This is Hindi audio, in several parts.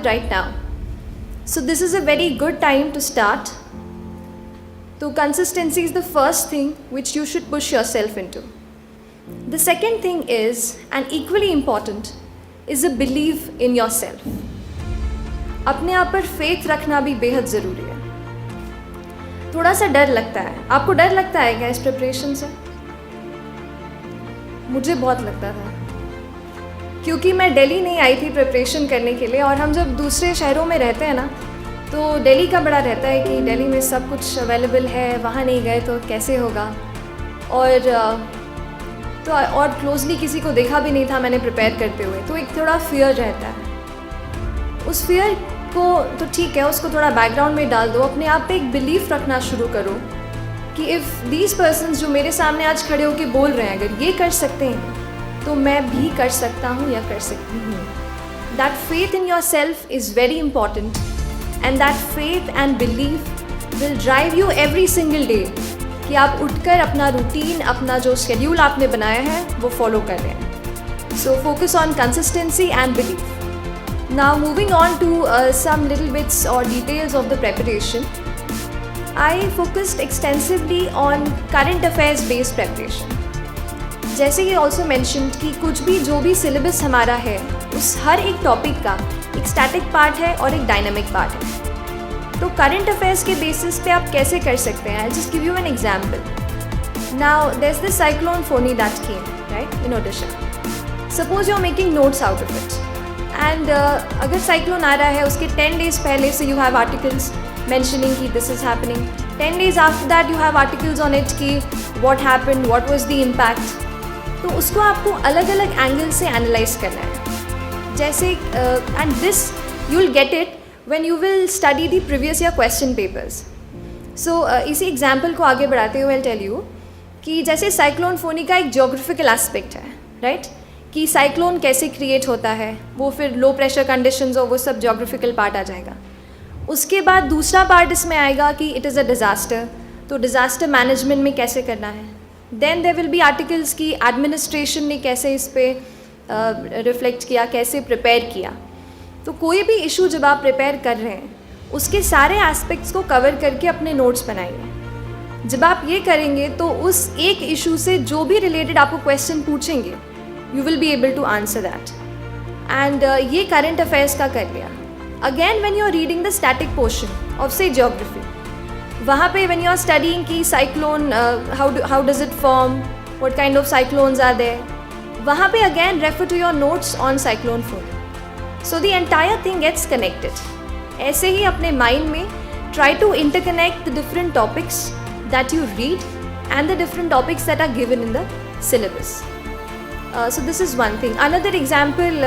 right now. So this is a very good time to start. So consistency is the first thing which you should push yourself into. The second thing is, and equally important, is a belief in yourself. अपने आप पर फेथ रखना भी बेहद ज़रूरी है. थोड़ा सा डर लगता है. आपको डर लगता है क्या इस प्रिपरेशन से? मुझे बहुत लगता था, क्योंकि मैं दिल्ली नहीं आई थी प्रिपरेशन करने के लिए. और हम जब दूसरे शहरों में रहते हैं ना, तो दिल्ली का बड़ा रहता है कि दिल्ली में सब कुछ अवेलेबल है, वहाँ नहीं गए तो कैसे होगा. और क्लोजली किसी को देखा भी नहीं था मैंने प्रिपेयर करते हुए, तो एक थोड़ा फियर रहता है. उस फियर को तो ठीक है, उसको थोड़ा बैकग्राउंड में डाल दो. अपने आप पे एक बिलीफ रखना शुरू करो कि इफ़ दीज पर्सन्स जो मेरे सामने आज खड़े होकर बोल रहे हैं, अगर ये कर सकते हैं तो मैं भी कर सकता हूँ या कर सकती हूँ. That faith in your self is very important, and that faith and belief will drive you every single day कि आप उठकर अपना रूटीन, अपना जो शेड्यूल आपने बनाया है वो फॉलो कर रहे हैं. So focus on consistency and belief. Now moving on to some little bits or details of the preparation. I focused extensively on current affairs based preparation. जैसे कि also mentioned कि कुछ भी जो भी syllabus हमारा है, उस हर एक topic का एक static part है और एक dynamic part है. तो current affairs के basis पे आप कैसे कर सकते हैं? I'll just give you an example. Now there's this cyclone Foni that came, right, in Odisha. Suppose you're making notes out of it. And अगर साइक्लोन आ रहा है उसके 10 days पहले से यू हैव आर्टिकल्स मैंशनिंग कि this is happening. 10 days after that you have articles on it कि what happened, what was the impact. तो उसको आपको अलग अलग एंगल से एनालाइज करना है. जैसे and this you will get it when you will study the previous year question papers. So इसी एग्जाम्पल को आगे बढ़ाते हुए आई टेल यू कि जैसे साइक्लोन फोनी का एक जियोग्राफिकल एस्पेक्ट है, राइट, कि साइक्लोन कैसे क्रिएट होता है, वो फिर लो प्रेशर कंडीशंस और वो सब ज्योग्राफिकल पार्ट आ जाएगा. उसके बाद दूसरा पार्ट इसमें आएगा कि इट इज़ अ डिज़ास्टर, तो डिज़ास्टर मैनेजमेंट में कैसे करना है. Then there will be articles की एडमिनिस्ट्रेशन ने कैसे इस पर रिफ्लेक्ट किया, कैसे प्रिपेयर किया. तो कोई भी इशू जब आप प्रिपेयर कर रहे हैं उसके सारे एस्पेक्ट्स को कवर करके अपने नोट्स बनाइए. जब आप ये करेंगे तो उस एक इशू से जो भी रिलेटेड आपको क्वेश्चन पूछेंगे you will be able to answer that. And ये current affairs का कर लिया. Again when you are reading the static portion of say geography, वहाँ पे when you are studying कि cyclone how does it form, what kind of cyclones are there, वहाँ पे again refer to your notes on cyclone form. So the entire thing gets connected. ऐसे ही अपने mind में try to interconnect the different topics that you read and the different topics that are given in the syllabus. So this is one thing. Another example,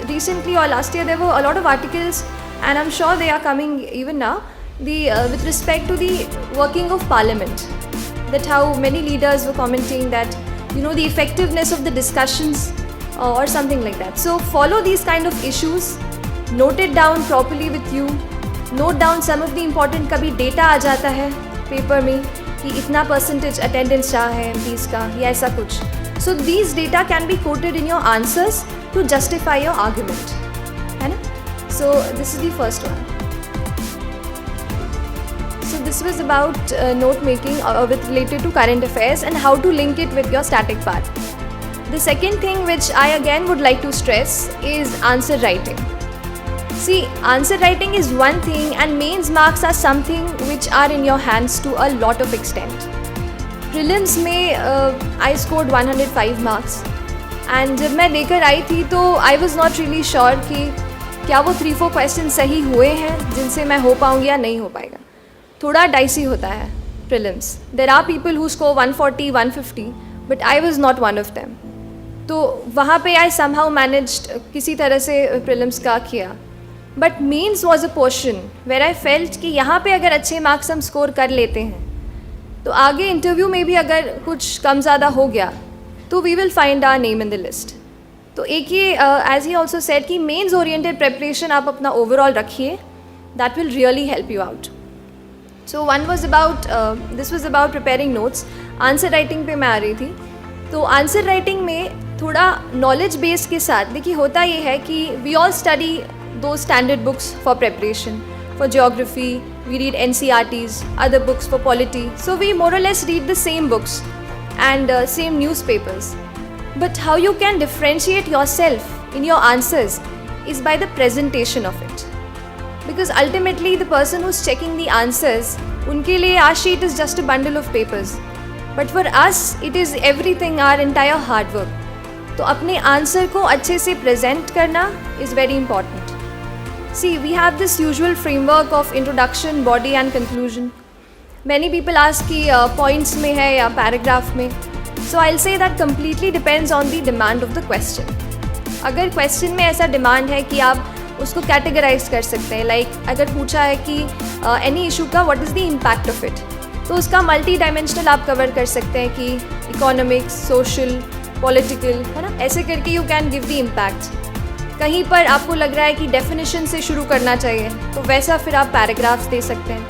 recently or last year there were a lot of articles, and I'm sure they are coming even now, with respect to the working of parliament, that how many leaders were commenting that the effectiveness of the discussions or something like that. So follow these kind of issues, note it down properly with you, note down some of the important, कभी data आ जाता है पेपर में कि इतना percentage attendance रहा है MPs का या ऐसा कुछ. So these data can be quoted in your answers to justify your argument, है ना? So this is the first one. So this was about note making with related to current affairs and how to link it with your static part. The second thing which I again would like to stress is answer writing. See, answer writing is one thing and mains marks are something which are in your hands to a lot of extent. Prelims में आई स्कोर्ड 105 मार्क्स, एंड जब मैं देकर आई थी तो आई वॉज नॉट रियली श्योर कि क्या वो 3-4 क्वेश्चन सही हुए हैं जिनसे मैं हो पाऊँगी या नहीं हो पाएगा. थोड़ा डाइसी होता है prelims. There are people who score 140, 150, but I was not one of them. तो वहाँ पे आई समहाउ मैनेज्ड किसी तरह से प्रीलिम्स का किया. But mains was a portion where I felt कि यहाँ पे अगर अच्छे मार्क्स हम स्कोर कर लेते हैं तो आगे इंटरव्यू में भी अगर कुछ कम ज़्यादा हो गया तो we will find our name in the list. तो एक ये एज ही ऑल्सो सेड कि मेंस ओरिएंटेड प्रेपरेशन आप अपना ओवरऑल रखिए, that will really help you out. So one was about this was about preparing notes. Answer writing पे मैं आ रही थी. तो आंसर राइटिंग में थोड़ा नॉलेज बेस के साथ देखिए होता ये है कि we all study those standard books for preparation. For geography, we read NCERTs, other books for polity. So we more or less read the same books and same newspapers. But how you can differentiate yourself in your answers is by the presentation of it. Because ultimately the person who's checking the answers, unke liye our sheet is just a bundle of papers. But for us, it is everything, our entire hard work. तो अपने आंसर को अच्छे से प्रेजेंट करना is very important. See, we have this usual framework of introduction, body and conclusion. Many people ask कि points में है या paragraph में. So I'll say that completely depends on the demand of the question. अगर question में ऐसा demand है कि आप उसको categorize कर सकते हैं, like अगर पूछा है कि any issue का what is the impact of it, तो उसका मल्टी डायमेंशनल आप कवर कर सकते हैं कि इकोनॉमिक्स, सोशल, पॉलिटिकल, है ना, ऐसे करके you can give the impact. कहीं पर आपको लग रहा है कि डेफिनेशन से शुरू करना चाहिए, तो वैसा फिर आप पैराग्राफ्स दे सकते हैं.